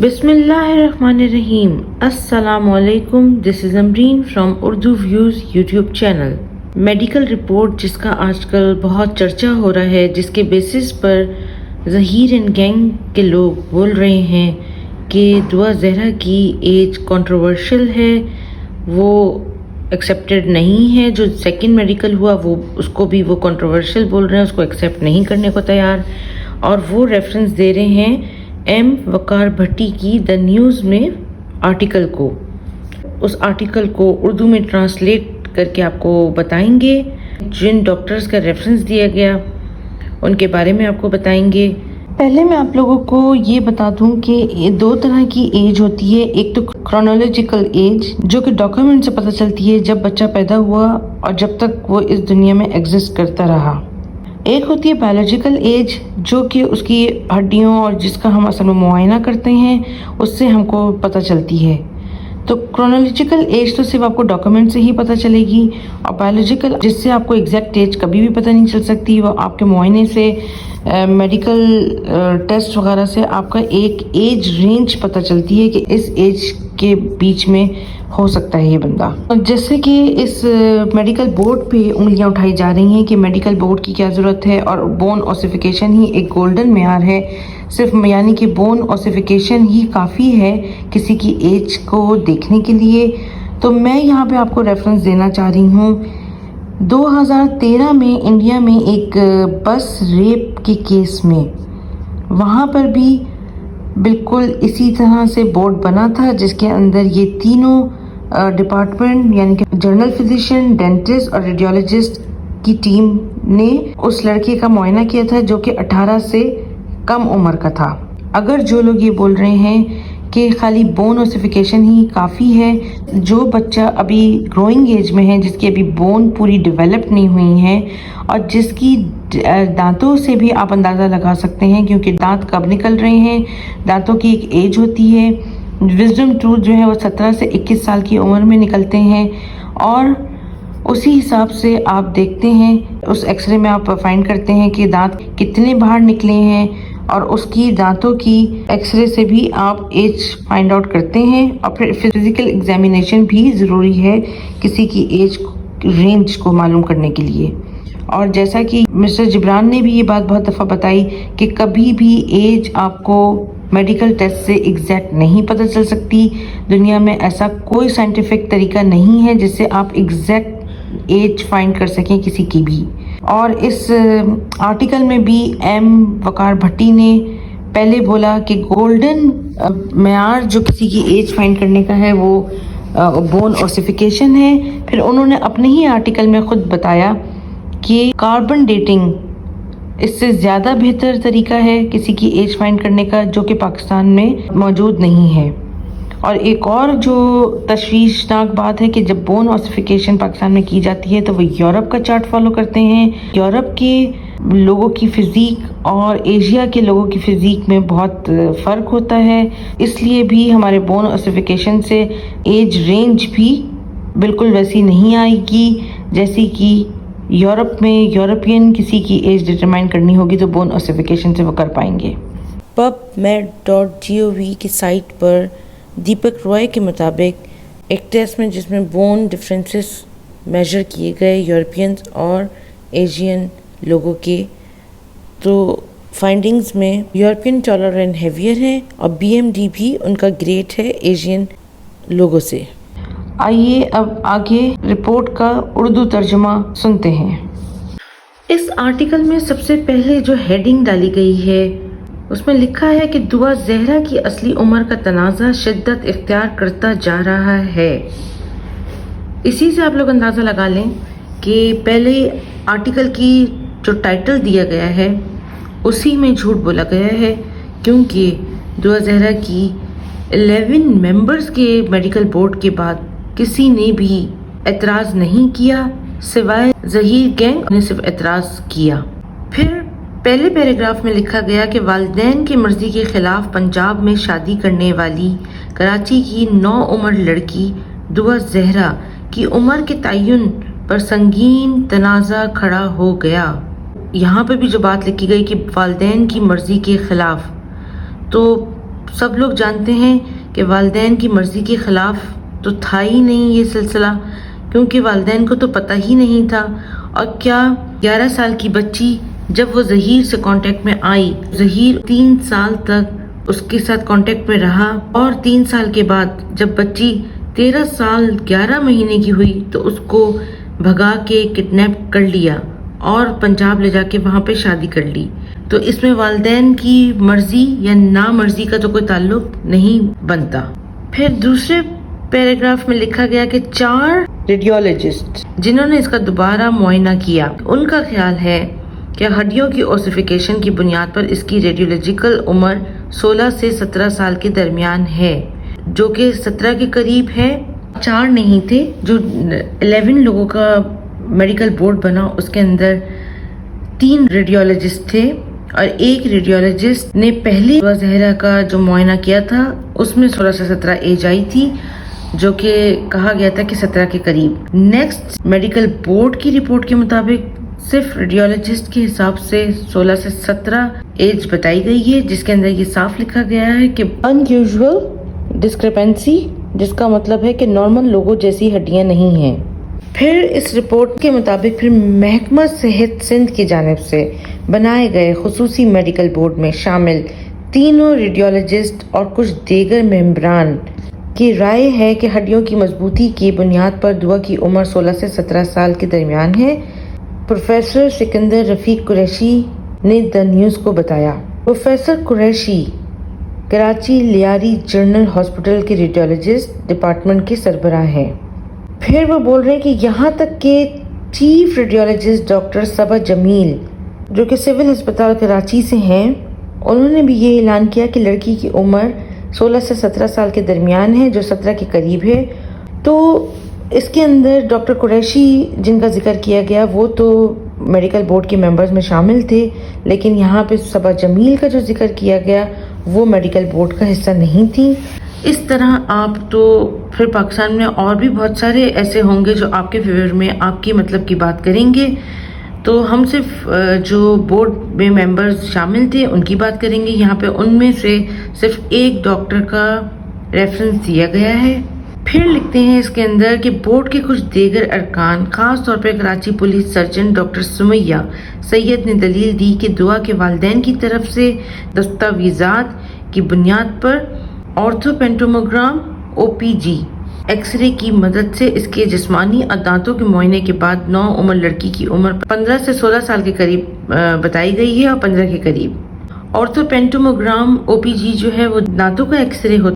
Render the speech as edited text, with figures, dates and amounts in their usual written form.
بسم اللہ الرحمن الرحیم. السلام علیکم. This is Amreen from Urdu views YouTube channel. Medical report جس کا آج کل بہت چرچا ہو رہا ہے، جس کے basis per Zaheer and gang کے لوگ بول رہے ہیں کہ دعا زہرا کی ایج کنٹروورشل ہے، وہ ایکسیپٹڈ نہیں ہے. جو سیکنڈ میڈیکل ہوا وہ اس کو بھی وہ کنٹروورشل بول رہے ہیں، اس کو ایکسیپٹ نہیں کرنے کو تیار، اور وہ ریفرنس دے رہے ہیں ایم وقار بھٹی کی دا نیوز میں آرٹیکل کو. اس آرٹیکل کو اردو میں ٹرانسلیٹ کر کے آپ کو بتائیں گے. جن ڈاکٹرز کا ریفرنس دیا گیا ان کے بارے میں آپ کو بتائیں گے. پہلے میں آپ لوگوں کو یہ بتا دوں کہ دو طرح کی ایج ہوتی ہے. ایک تو کرونالوجیکل ایج جو کہ ڈاکیومنٹ سے پتہ چلتی ہے جب بچہ پیدا ہوا اور جب تک وہ اس دنیا میں ایگزسٹ کرتا رہا. ایک ہوتی ہے بایولوجیکل ایج جو کہ اس کی ہڈیوں اور جس کا ہم اصل میں معائنہ کرتے ہیں اس سے ہم کو پتہ چلتی ہے. تو کرونالوجیکل ایج تو صرف آپ کو ڈاکیومنٹ سے ہی پتہ چلے گی، اور بایولوجیکل جس سے آپ کو ایگزیکٹ ایج کبھی بھی پتہ نہیں چل سکتی، وہ آپ کے معائنے سے میڈیکل ٹیسٹ وغیرہ سے آپ کا ایک ایج رینج پتہ چلتی ہے کہ اس ایج کے بیچ میں ہو سکتا ہے یہ بندہ. جیسے کہ اس میڈیکل بورڈ پہ انگلیاں اٹھائی جا رہی ہیں کہ میڈیکل بورڈ کی کیا ضرورت ہے، اور بون اوسیفیکیشن ہی ایک گولڈن معیار ہے. صرف یعنی کہ بون اوسیفیکیشن ہی کافی ہے کسی کی ایج کو دیکھنے کے لیے. تو میں یہاں پہ آپ کو ریفرنس دینا چاہ رہی ہوں. 2013 میں انڈیا میں ایک بس ریپ کے کیس میں وہاں پر بھی بالکل اسی طرح سے بورڈ بنا تھا جس کے اندر یہ تینوں ڈپارٹمنٹ یعنی کہ جنرل فزیشین، ڈینٹسٹ اور ریڈیولوجسٹ کی ٹیم نے اس لڑکے کا معائنہ کیا تھا جو کہ 18 سے کم عمر کا تھا. اگر جو لوگ یہ بول رہے ہیں کہ خالی بون اوسیفیکیشن ہی کافی ہے، جو بچہ ابھی گروئنگ ایج میں ہے، جس کی ابھی بون پوری ڈیولپ نہیں ہوئی ہے اور جس کی دانتوں سے بھی آپ اندازہ لگا سکتے ہیں کیونکہ دانت کب نکل رہے ہیں، دانتوں کی ایک ایج ہوتی ہے. وزڈم ٹوتھ جو ہے وہ 17 سے 21 سال کی عمر میں نکلتے ہیں، اور اسی حساب سے آپ دیکھتے ہیں اس ایکس رے میں آپ فائنڈ کرتے ہیں کہ دانت کتنے باہر نکلے ہیں، اور اس کی دانتوں کی ایکس رے سے بھی آپ ایج فائنڈ آؤٹ کرتے ہیں. اور پھر فزیکل ایگزامینیشن بھی ضروری ہے کسی کی ایج رینج کو معلوم کرنے کے لیے. اور جیسا کہ مسٹر جبران نے بھی یہ بات بہت دفعہ بتائی کہ کبھی بھی ایج آپ کو میڈیکل ٹیسٹ سے ایگزیکٹ نہیں پتہ چل سکتی. دنیا میں ایسا کوئی سائنٹیفک طریقہ نہیں ہے جس سے آپ ایگزیکٹ ایج فائنڈ کر سکیں کسی کی بھی. اور اس آرٹیکل میں بھی ایم وقار بھٹی نے پہلے بولا کہ گولڈن معیار جو کسی کی ایج فائنڈ کرنے کا ہے وہ بون اوسیفیکیشن ہے. پھر انہوں نے اپنے ہی آرٹیکل میں خود بتایا کہ کاربن ڈیٹنگ اس سے زیادہ بہتر طریقہ ہے کسی کی ایج فائنڈ کرنے کا، جو کہ پاکستان میں موجود نہیں ہے. اور ایک اور جو تشویشناک بات ہے کہ جب بون اوسیفیکیشن پاکستان میں کی جاتی ہے تو وہ یورپ کا چارٹ فالو کرتے ہیں. یورپ کے لوگوں کی فزیک اور ایشیا کے لوگوں کی فزیک میں بہت فرق ہوتا ہے، اس لیے بھی ہمارے بون اوسیفیکیشن سے ایج رینج بھی بالکل ویسی نہیں آئے گی جیسی کہ یورپ میں یورپین کسی کی ایج ڈٹرمائن کرنی ہوگی تو بون اوسیفیکیشن سے وہ کر پائیں گے. pubmed.gov کی سائٹ پر دیپک روائے کے مطابق ایک ٹیسٹ میں جس میں بون ڈفرینسز میجر کیے گئے یورپینز اور ایشین لوگوں کے، تو فائنڈنگز میں یورپین ٹالر اینڈ ہیویئر ہیں، اور BMD بھی ان کا گریٹ ہے ایشین لوگوں سے. آئیے اب آگے رپورٹ کا اردو ترجمہ سنتے ہیں. اس آرٹیکل میں سب سے پہلے جو ہیڈنگ ڈالی گئی ہے اس میں لکھا ہے کہ دعا زہرا کی اصلی عمر کا تنازع شدت اختیار کرتا جا رہا ہے. اسی سے آپ لوگ اندازہ لگا لیں کہ پہلے آرٹیکل کی جو ٹائٹل دیا گیا ہے اسی میں جھوٹ بولا گیا ہے، کیونکہ دعا زہرا کی 11 ممبرز کے میڈیکل بورڈ کے بعد کسی نے بھی اعتراض نہیں کیا سوائے ظہیر گینگ نے صرف اعتراض کیا. پھر پہلے پیراگراف میں لکھا گیا کہ والدین کی مرضی کے خلاف پنجاب میں شادی کرنے والی کراچی کی 9 عمر لڑکی دعا زہرا کی عمر کے تعین پر سنگین تنازع کھڑا ہو گیا. یہاں پہ بھی جو بات لکھی گئی کہ والدین کی مرضی کے خلاف، تو سب لوگ جانتے ہیں کہ والدین کی مرضی کے خلاف تو تھا ہی نہیں یہ سلسلہ، کیونکہ والدین کو تو پتہ ہی نہیں تھا۔ اور کیا 11 سال کی بچی جب وہ ظہیر سے کانٹیکٹ میں آئی، ظہیر 3 سال تک اس کے ساتھ کانٹیکٹ میں رہا، اور 3 سال کے بعد جب بچی 13 سال 11 مہینے کی ہوئی تو اس کو بھگا کے کڈنیپ کر لیا اور پنجاب لے جا کے وہاں پہ شادی کر لی۔ تو اس میں والدین کی مرضی یا نامرضی کا تو کوئی تعلق نہیں بنتا۔ پھر دوسرے پیراگراف میں لکھا گیا کہ 4 ریڈیولوجسٹ جنہوں نے اس کا دوبارہ معائنہ کیا، ان کا خیال ہے کہ ہڈیوں کی اوسیفیکیشن کی بنیاد پر اس کی ریڈیولوجیکل عمر 16 سے 17 سال کے درمیان ہے، جو کہ 17 کے قریب ہے۔ 4 نہیں تھے، جو 11 لوگوں کا میڈیکل بورڈ بنا اس کے اندر 3 ریڈیولوجسٹ تھے، اور ایک ریڈیولوجسٹ نے پہلے زہرا کا جو معائنہ کیا تھا اس میں 16 سے 17 ایج آئی تھی، جو کہ کہا گیا تھا کہ 17 کے قریب۔ نیکسٹ میڈیکل بورڈ کی رپورٹ کے مطابق صرف ریڈیولوجسٹ کے حساب سے 16 سے 17 ایج بتائی گئی ہے، جس کے اندر یہ صاف لکھا گیا ہے کہ unusual discrepancy، جس کا مطلب ہے کہ نارمل لوگوں جیسی ہڈیاں نہیں ہیں۔ پھر اس رپورٹ کے مطابق پھر محکمہ صحت سندھ کی جانب سے بنائے گئے خصوصی میڈیکل بورڈ میں شامل تینوں ریڈیولوجسٹ اور کچھ دیگر ممبران کی رائے ہے کہ ہڈیوں کی مضبوطی کی بنیاد پر دعا کی عمر 16 سے 17 سال کے درمیان ہے۔ پروفیسر سکندر رفیق قریشی نے دا نیوز کو بتایا۔ Professor Qureshi Karachi Lyari general hospital کے ریڈیولوجسٹ ڈپارٹمنٹ کے سربراہ ہیں۔ پھر وہ بول رہے ہیں کہ یہاں تک کہ چیف ریڈیولوجسٹ ڈاکٹر صبا جمیل، جو کہ سول ہسپتال کراچی سے ہیں، انہوں نے بھی یہ اعلان کیا کہ لڑکی کی عمر 16 سے 17 سال کے درمیان ہے، جو 17 کے قریب ہے۔ تو اس کے اندر ڈاکٹر قریشی جن کا ذکر کیا گیا وہ تو میڈیکل بورڈ کے ممبرز میں شامل تھے، لیکن یہاں پہ صبا جمیل کا جو ذکر کیا گیا وہ میڈیکل بورڈ کا حصہ نہیں تھی۔ اس طرح آپ تو پھر پاکستان میں اور بھی بہت سارے ایسے ہوں گے جو آپ کے فیور میں آپ کی مطلب کی بات کریں گے، تو ہم صرف جو بورڈ میں ممبرز شامل تھے ان کی بات کریں گے۔ یہاں پہ ان میں سے صرف ایک ڈاکٹر کا ریفرنس دیا گیا ہے۔ پھر لکھتے ہیں اس کے اندر کہ بورڈ کے کچھ دیگر ارکان، خاص طور پر Karachi police surgeon doctor Sumaiya Syed نے دلیل دی کہ دعا کے والدین کی طرف سے دستاویزات کی بنیاد پر آرتھوپینٹوموگرام او پی جی ایکس رے کی مدد سے اس کے جسمانی اور دانتوں کے معائنے کے بعد نو عمر لڑکی کی عمر 15 سے 16 سال کے قریب بتائی گئی ہے، اور 15 کے قریب۔ آرتھوپینٹوموگرام او پی جی جو ہے وہ دانتوں کا ایکس رے ہوتا ہے۔